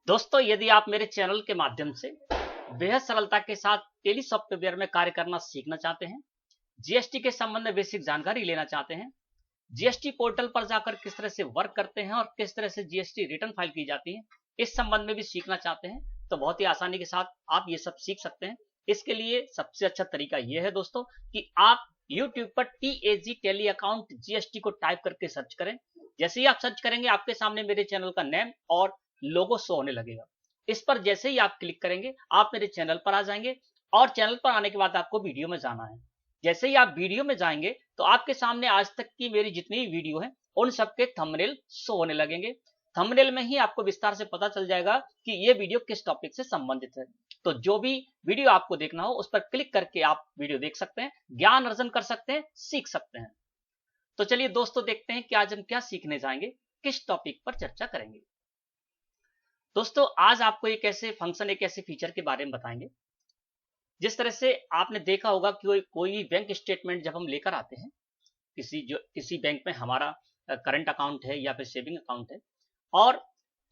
दोस्तों, यदि आप मेरे चैनल के माध्यम से बेहद सरलता के साथ टेली सॉफ्टवेयर में कार्य करना सीखना चाहते हैं, जीएसटी के संबंध में बेसिक जानकारी लेना चाहते हैं, जीएसटी पोर्टल पर जाकर किस तरह से वर्क करते हैं और किस तरह से जीएसटी रिटर्न फाइल की जाती है, इस संबंध में भी सीखना चाहते हैं, तो बहुत ही आसानी के साथ आप ये सब सीख सकते हैं। इसके लिए सबसे अच्छा तरीका यह है दोस्तों कि आप YouTube पर TAG टेली अकाउंट जीएसटी को टाइप करके सर्च करें। जैसे ही आप सर्च करेंगे, आपके सामने मेरे चैनल का नेम और लोगो शो होने लगेगा। इस पर जैसे ही आप क्लिक करेंगे, आप मेरे चैनल पर आ जाएंगे और चैनल पर आने के बाद आपको वीडियो में जाना है। जैसे ही आप वीडियो में जाएंगे तो आपके सामने आज तक की मेरी जितनी भी वीडियो है उन सबके थंबनेल शो होने लगेंगे। थंबनेल में ही आपको विस्तार से पता चल जाएगा कि ये वीडियो किस टॉपिक से संबंधित है। तो जो भी वीडियो आपको देखना हो उस पर क्लिक करके आप वीडियो देख सकते हैं, ज्ञान अर्जन कर सकते हैं, सीख सकते हैं। तो चलिए दोस्तों, देखते हैं कि आज हम क्या सीखने जाएंगे, किस टॉपिक पर चर्चा करेंगे। दोस्तों, आज आपको एक ऐसे फंक्शन, एक ऐसे फीचर के बारे में बताएंगे जिस तरह से आपने देखा होगा कि कोई भी बैंक स्टेटमेंट जब हम लेकर आते हैं, किसी बैंक में हमारा करंट अकाउंट है या फिर सेविंग अकाउंट है, और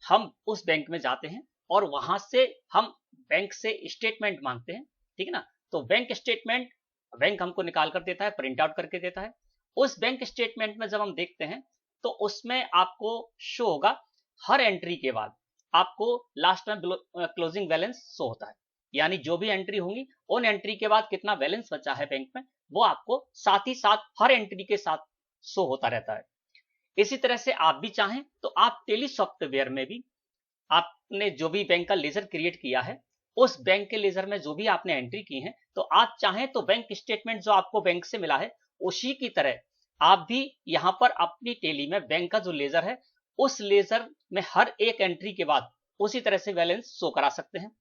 हम उस बैंक में जाते हैं और वहां से हम बैंक से स्टेटमेंट मांगते हैं, ठीक है ना। तो बैंक स्टेटमेंट बैंक हमको निकाल कर देता है, प्रिंट आउट करके देता है। उस बैंक स्टेटमेंट में जब हम देखते हैं तो उसमें आपको शो होगा हर एंट्री के बाद आपको लास्ट में क्लोजिंग बैलेंस शो होता है, यानी जो भी एंट्री होंगी उन एंट्री के बाद कितना बैलेंस बचा है बैंक में, वो आपको साथ ही साथ हर एंट्री के साथ शो होता रहता है। इसी तरह से आप भी चाहें तो आप टेली सॉफ्टवेयर में भी आपने जो भी बैंक का लेजर क्रिएट किया है, उस बैंक के लेजर में जो भी आपने एंट्री की है, तो आप चाहें तो बैंक स्टेटमेंट जो आपको बैंक से मिला है उसी की तरह आप भी यहां पर अपनी टेली में बैंक का जो लेजर है उस लेजर में हर एक एंट्री के बाद उसी तरह से बैलेंस शो करा सकते हैं।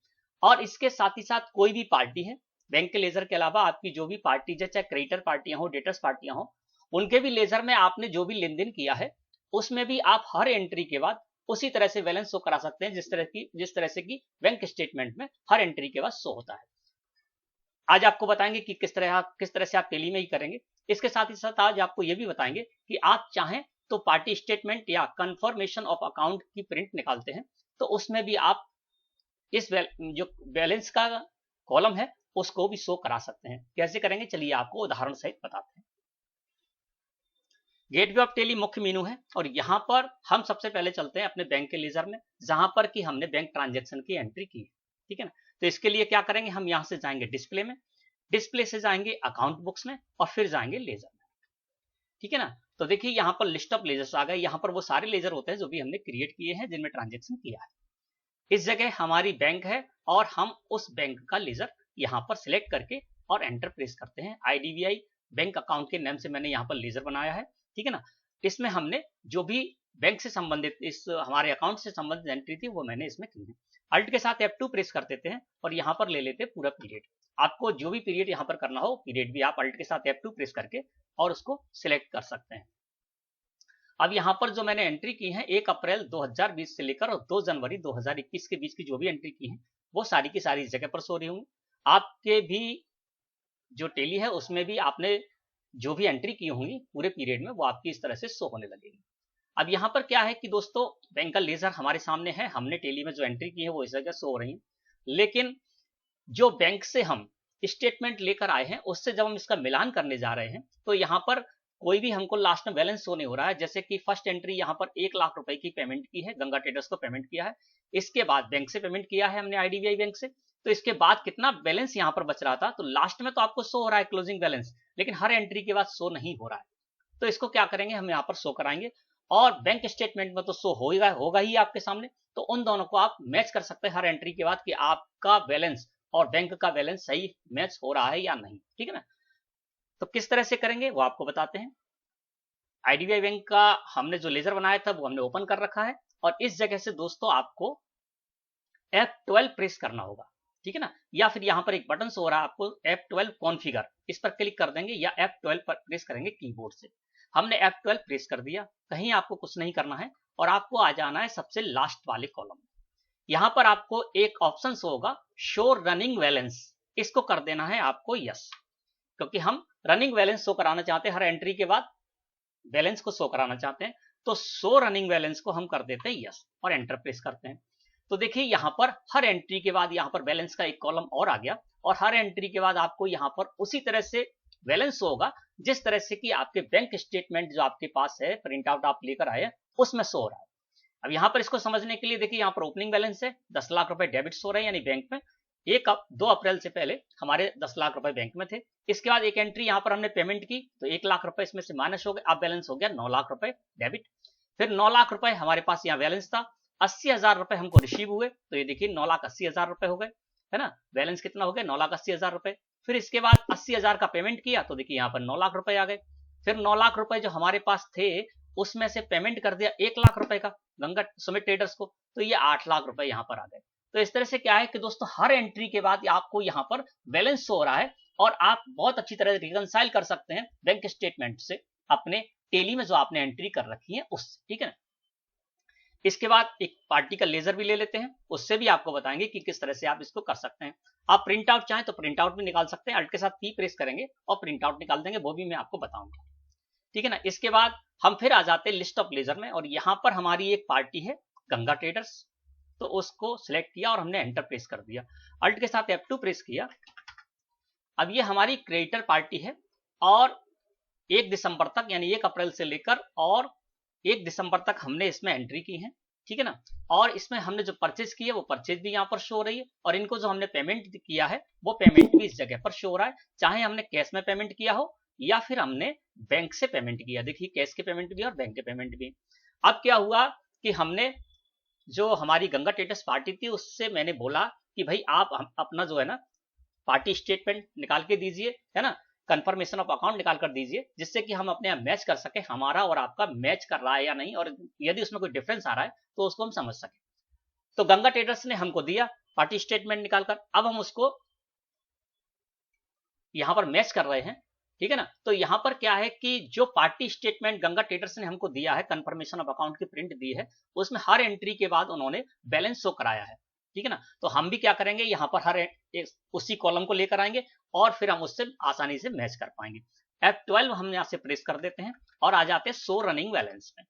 और इसके साथ ही साथ कोई भी पार्टी है, बैंक के लेजर के अलावा आपकी जो भी पार्टी है, चाहे क्रेडिटर पार्टियां हो, डेटर्स पार्टियां हो, उनके भी लेजर में आपने जो भी लेन देन किया है उसमें भी आप हर एंट्री के बाद उसी तरह से बैलेंस शो करा सकते हैं जिस तरह से कि बैंक स्टेटमेंट में हर एंट्री के बाद शो होता है। आज आपको बताएंगे कि किस तरह से आप टेली में ही करेंगे। इसके साथ ही साथ आज आपको यह भी बताएंगे कि आप चाहें तो पार्टी स्टेटमेंट या कंफर्मेशन ऑफ अकाउंट की प्रिंट निकालते हैं, तो उसमें भी आप इस जो बैलेंस का कॉलम है उसको भी शो करा सकते हैं। कैसे करेंगे, चलिए आपको उदाहरण सहित बताते हैं। गेटवे ऑफ टेली मुख्य मेनू है और यहां पर हम सबसे पहले चलते हैं अपने बैंक के लेजर में, जहां पर कि हमने बैंक ट्रांजैक्शन की एंट्री की है, ठीक है ना। तो इसके लिए क्या करेंगे, हम यहां से जाएंगे डिस्प्ले में, डिस्प्ले से जाएंगे अकाउंट बुक्स में और फिर जाएंगे लेजर में, ठीक है ना। तो देखिए यहाँ पर लिस्ट ऑफ लेजर्स आ गए। यहाँ पर वो सारे लेजर होते हैं जो भी हमने क्रिएट किए हैं, जिनमें ट्रांजैक्शन किया है। इस जगह हमारी बैंक है और हम उस बैंक का लेजर यहाँ पर सिलेक्ट करके और एंटर प्रेस करते हैं। IDBI बैंक अकाउंट के नाम से मैंने यहाँ पर लेजर बनाया है, ठीक है ना। इसमें हमने जो भी बैंक से संबंधित, इस हमारे अकाउंट से संबंधित एंट्री थी वो मैंने इसमें की है। अल्ट के साथ F2 प्रेस कर देते हैं और यहाँ पर ले लेते हैं पूरा पीरियड। आपको जो भी पीरियड यहाँ पर करना हो, पीरियड भी आप अल्ट के साथ F2 प्रेस करके और उसको सिलेक्ट कर सकते हैं। अब यहाँ पर जो मैंने एंट्री की है 1 अप्रैल 2020 से लेकर और 2 जनवरी 2021 के बीच की जो भी एंट्री की है वो सारी की सारी इस जगह पर सो रही होंगी। आपके भी जो टेली है उसमें भी आपने जो भी एंट्री की होंगी पूरे पीरियड में वो आपकी इस तरह से शो होने लगेगी। अब यहाँ पर क्या है कि दोस्तों, बैंक का लेजर हमारे सामने है, हमने टेली में जो एंट्री की है वो इस जगह शो हो रही है, लेकिन जो बैंक से हम स्टेटमेंट लेकर आए हैं उससे जब हम इसका मिलान करने जा रहे हैं तो यहाँ पर कोई भी हमको लास्ट में बैलेंस शो नहीं हो रहा है। जैसे कि फर्स्ट एंट्री यहाँ पर 1 लाख रुपए की पेमेंट की है, गंगा ट्रेडर्स को पेमेंट किया है, इसके बाद बैंक से पेमेंट किया है हमने IDBI बैंक से, तो इसके बाद कितना बैलेंस यहाँ पर बच रहा था, तो लास्ट में तो आपको शो हो रहा है क्लोजिंग बैलेंस, लेकिन हर एंट्री के बाद शो नहीं हो रहा है। तो इसको क्या करेंगे, हम यहाँ पर शो कराएंगे और बैंक स्टेटमेंट में तो शो होगा ही आपके सामने। तो उन दोनों को आप मैच कर सकते हैं हर एंट्री के बाद कि आपका बैलेंस और बैंक का बैलेंस सही मैच हो रहा है या नहीं, ठीक है ना। तो किस तरह से करेंगे वो आपको बताते हैं। IDBI बैंक का हमने जो लेजर बनाया था वो हमने ओपन कर रखा है और इस जगह से दोस्तों आपको F12 प्रेस करना होगा, ठीक है ना। या फिर यहाँ पर एक बटन शो हो रहा है आपको F12 कॉन्फ़िगर, इस पर क्लिक कर देंगे या F12 पर प्रेस करेंगे कीबोर्ड से। हमने F12 प्रेस कर दिया, कहीं आपको कुछ नहीं करना है और आपको आ जाना है सबसे लास्ट वाले कॉलम में। यहाँ पर आपको एक ऑप्शन होगा शो रनिंग बैलेंस, इसको कर देना है आपको यस, क्योंकि हम रनिंग बैलेंस शो कराना चाहते हैं, हर एंट्री के बाद बैलेंस को शो कराना चाहते हैं। तो शो रनिंग बैलेंस को हम कर देते हैं यस और एंटर प्रेस करते हैं। तो देखिए यहाँ पर हर एंट्री के बाद यहाँ पर बैलेंस का एक कॉलम और आ गया, और हर एंट्री के बाद आपको यहाँ पर उसी तरह से बैलेंस होगा जिस तरह से कि आपके बैंक स्टेटमेंट जो आपके पास है, प्रिंट आउट आप लेकर आए उसमें शो हो रहा है। अब यहाँ पर इसको समझने के लिए देखिए यहाँ पर ओपनिंग बैलेंस है 10 लाख रुपए डेबिट हो रहे हैं, यानी बैंक में 2 अप्रैल से पहले हमारे 10 लाख रुपए बैंक में थे। इसके बाद एक एंट्री यहाँ पर हमने पेमेंट की तो 1 लाख रुपए इसमें से माइनस हो गए, अब बैलेंस हो गया 9 लाख रुपए डेबिट। फिर 9 लाख रुपए हमारे पास यहाँ बैलेंस था, 80,000 रुपए हमको रिसीव हुए, तो ये देखिए 9,80,000 रुपए हो गए, है ना। बैलेंस कितना हो गया 9,80,000 रुपए। फिर इसके बाद 80,000 का पेमेंट किया तो देखिए यहाँ पर 9 लाख रुपए आ गए। फिर 9 लाख रुपए जो हमारे पास थे उसमें से पेमेंट कर दिया 1 लाख रुपए का गंगा सुमित ट्रेडर्स को, तो ये 8 लाख रुपए यहाँ पर आ गए। तो इस तरह से क्या है कि दोस्तों हर एंट्री के बाद आपको यहाँ पर बैलेंस हो रहा है, और आप बहुत अच्छी तरह रिकंसाइल कर सकते हैं बैंक स्टेटमेंट से अपने टेली में जो आपने एंट्री कर रखी है उससे, ठीक है ना। इसके बाद एक पार्टी का लेजर भी ले लेते हैं, उससे भी आपको बताएंगे कि किस तरह से आप इसको कर सकते हैं। आप प्रिंट आउट चाहें तो प्रिंट आउट भी निकाल सकते हैं, अल्ट के साथ पी प्रेस करेंगे और प्रिंट आउट निकाल देंगे, वो भी मैं आपको बताऊंगा, ठीक है ना। इसके बाद हम फिर आ जाते हैं लिस्ट ऑफ लेजर में, और यहां पर हमारी एक पार्टी है गंगा ट्रेडर्स, तो उसको सिलेक्ट किया और हमने एंटर प्रेस कर दिया, अल्ट के साथ F2 प्रेस किया। अब ये हमारी क्रेडिटर पार्टी है, और 1 दिसंबर तक यानी 1 अप्रैल से लेकर और 1 दिसंबर तक हमने इसमें एंट्री की है, ठीक है ना। और इसमें हमने जो परचेज की है वो परचेज भी यहाँ पर शो हो रही है, और इनको जो हमने पेमेंट किया है वो पेमेंट भी इस जगह पर शो हो रहा है, चाहे हमने कैश में पेमेंट किया हो या फिर हमने बैंक से पेमेंट किया। देखिए कैश के पेमेंट भी और बैंक के पेमेंट भी। अब क्या हुआ कि हमने जो हमारी गंगा ट्रेडर्स पार्टी थी उससे मैंने बोला कि भाई आप अपना जो है ना पार्टी स्टेटमेंट निकाल के दीजिए, है ना, कंफर्मेशन ऑफ अकाउंट निकाल कर दीजिए, जिससे कि हम अपने यहाँ मैच कर सके हमारा और आपका मैच कर रहा है या नहीं, और यदि उसमें कोई डिफरेंस आ रहा है तो उसको हम समझ सके। तो गंगा ट्रेडर्स ने हमको दिया पार्टी स्टेटमेंट निकालकर, अब हम उसको यहां पर मैच कर रहे हैं, ठीक है ना। तो यहां पर क्या है कि जो पार्टी स्टेटमेंट गंगा ट्रेडर्स ने हमको दिया है, कंफर्मेशन ऑफ अकाउंट की प्रिंट दी है, उसमें हर एंट्री के बाद उन्होंने बैलेंस शो कराया है, ठीक है ना। तो हम भी क्या करेंगे यहाँ पर हर उसी कॉलम को लेकर आएंगे और फिर हम उससे आसानी से मैच कर पाएंगे। F12 हम यहाँ से प्रेस कर देते हैं और आ जाते हैं शो रनिंग बैलेंस में।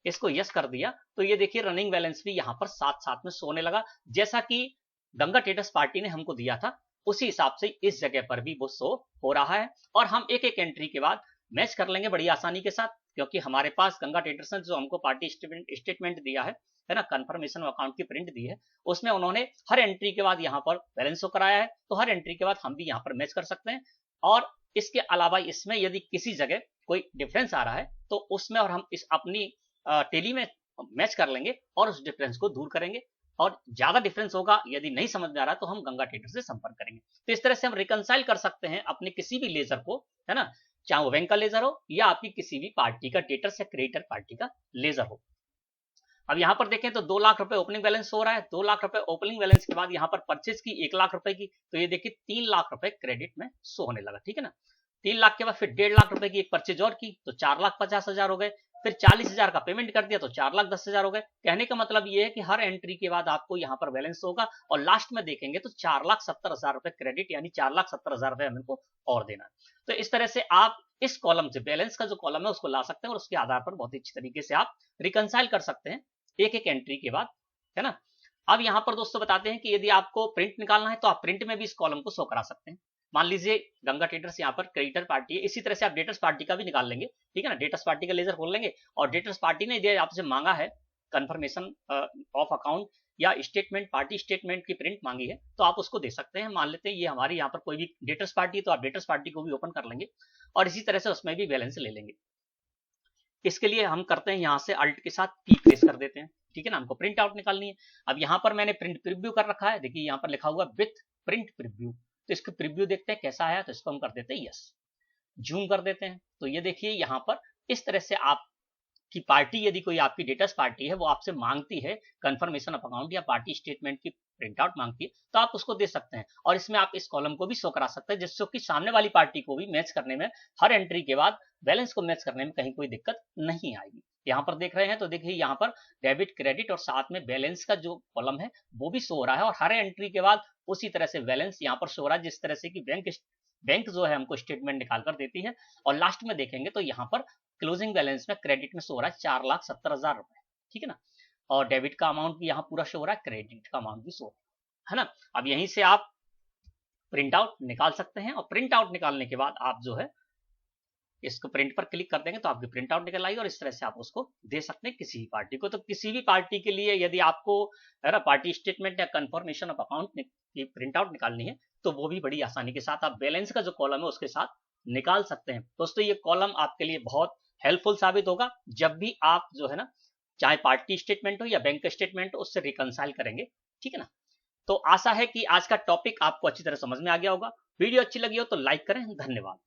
इसको यस कर दिया तो ये देखिए रनिंग बैलेंस भी यहाँ पर साथ साथ में सोने लगा, जैसा कि गंगा ट्रेडर्स पार्टी ने हमको दिया था उसी हिसाब से इस जगह पर भी वो शो हो रहा है। और हम एक एक एंट्री के बाद मैच कर लेंगे बड़ी आसानी के साथ, क्योंकि हमारे पास गंगा ट्रेडर्स ने जो हमको पार्टी स्टेटमेंट दिया है ना, कंफर्मेशन अकाउंट की प्रिंट दी है, उसमें उन्होंने हर एंट्री के बाद यहाँ पर बैलेंस शो कराया है, तो हर एंट्री के बाद हम भी यहाँ पर मैच कर सकते हैं। और इसके अलावा इसमें यदि किसी जगह कोई डिफरेंस आ रहा है तो उसमें और हम इस अपनी टेली में मैच कर लेंगे और उस डिफरेंस को दूर करेंगे, और ज्यादा डिफरेंस होगा यदि नहीं समझ में आ रहा तो हम गंगा ट्रेडर्स से संपर्क करेंगे। तो इस तरह से हम रिकंसाइल कर सकते हैं अपने किसी भी लेजर को, है ना, चाहे वो बैंक का लेजर हो या आपकी किसी भी पार्टी का डेटर्स या क्रेडिटर पार्टी का लेजर हो। अब यहाँ पर देखें तो 2 लाख रुपए ओपनिंग बैलेंस हो रहा है, 2 लाख रुपए ओपनिंग बैलेंस के बाद यहाँ पर परचेज की 1 लाख रुपए की, तो ये देखिए 3 लाख रुपए क्रेडिट में शो होने लगा, ठीक है ना। 3 लाख के बाद फिर 1.5 लाख रुपए की एक परचेज और की तो 4,50,000 हो गए, फिर 40,000 का पेमेंट कर दिया तो 4,10,000 हो गए। कहने का मतलब ये है कि हर एंट्री के बाद आपको यहाँ पर बैलेंस होगा और लास्ट में देखेंगे तो 4,70,000 रुपए क्रेडिट, यानी 4,70,000 रुपए हमको और देना। तो इस तरह से आप इस कॉलम से बैलेंस का जो कॉलम है उसको ला सकते हैं और उसके आधार पर बहुत अच्छी तरीके से आप रिकंसाइल कर सकते हैं एक एक एंट्री के बाद, है ना। अब यहाँ पर दोस्तों बताते हैं कि यदि आपको प्रिंट निकालना है तो आप प्रिंट में भी इस कॉलम को शो करा सकते हैं। मान लीजिए गंगा ट्रेडर्स यहाँ पर क्रेडिटर पार्टी है, इसी तरह से आप डेटर्स पार्टी का भी निकाल लेंगे, ठीक है ना। डेटर्स पार्टी का लेजर खोल लेंगे और डेटर्स पार्टी ने यदि आपसे मांगा है कंफर्मेशन ऑफ अकाउंट या स्टेटमेंट, पार्टी स्टेटमेंट की प्रिंट मांगी है तो आप उसको दे सकते हैं। मान लेते हैं ये हमारी यहाँ पर कोई भी डेटर्स पार्टी है तो आप डेटर्स पार्टी को भी ओपन कर लेंगे और इसी तरह से उसमें भी बैलेंस ले लेंगे। इसके लिए हम करते हैं यहाँ से अल्ट के साथ पी प्रेस कर देते हैं, ठीक है ना। हमको प्रिंट आउट निकालनी है। अब यहाँ पर मैंने प्रिंट प्रीव्यू कर रखा है, देखिए यहाँ पर लिखा हुआ विथ प्रिंट प्रीव्यू, तो इसको प्रीव्यू देखते हैं कैसा आया, तो इसको हम कर देते हैं यस, जूम कर देते हैं। तो ये देखिए यहाँ पर इस तरह से आपकी पार्टी, यदि कोई आपकी डेटर्स पार्टी है वो आपसे मांगती है कंफर्मेशन ऑफ अकाउंट या पार्टी स्टेटमेंट की प्रिंट आउट मांगती है तो आप उसको दे सकते हैं, और इसमें आप इस कॉलम को भी शो करा सकते हैं जिससे कि सामने वाली पार्टी को भी मैच करने में, हर एंट्री के बाद बैलेंस को मैच करने में कहीं कोई दिक्कत नहीं आएगी। यहाँ पर देख रहे हैं तो देखिए यहाँ पर डेबिट क्रेडिट और साथ में बैलेंस का जो कॉलम है वो भी शो हो रहा है, और हर एंट्री के बाद उसी तरह से बैलेंस यहाँ पर शो हो रहा है जिस तरह से कि बैंक जो है हमको स्टेटमेंट निकाल कर देती है। और लास्ट में देखेंगे तो यहाँ पर क्लोजिंग बैलेंस में क्रेडिट में शो हो रहा है 4,70,000 रुपए, ठीक है ना। और डेबिट का अमाउंट भी यहाँ पूरा शो हो रहा है, क्रेडिट का अमाउंट भी शो है ना। अब यहीं से आप प्रिंट आउट निकाल सकते हैं, और प्रिंट आउट निकालने के बाद आप जो है इसको प्रिंट पर क्लिक कर देंगे तो आपकी प्रिंट आउट निकल आएगी, और इस तरह से आप उसको दे सकते हैं किसी भी पार्टी को। तो किसी भी पार्टी के लिए यदि आपको है ना पार्टी स्टेटमेंट या कंफर्मेशन ऑफ अकाउंट की प्रिंट आउट निकालनी है तो वो भी बड़ी आसानी के साथ आप बैलेंस का जो कॉलम है उसके साथ निकाल सकते हैं। दोस्तों ये कॉलम आपके लिए बहुत हेल्पफुल साबित होगा जब भी आप जो है ना चाहे पार्टी स्टेटमेंट हो या बैंक स्टेटमेंट हो उससे रिकंसाइल करेंगे, ठीक है ना। तो आशा है कि आज का टॉपिक आपको अच्छी तरह समझ में आ गया होगा। वीडियो अच्छी लगी हो तो लाइक करें। धन्यवाद।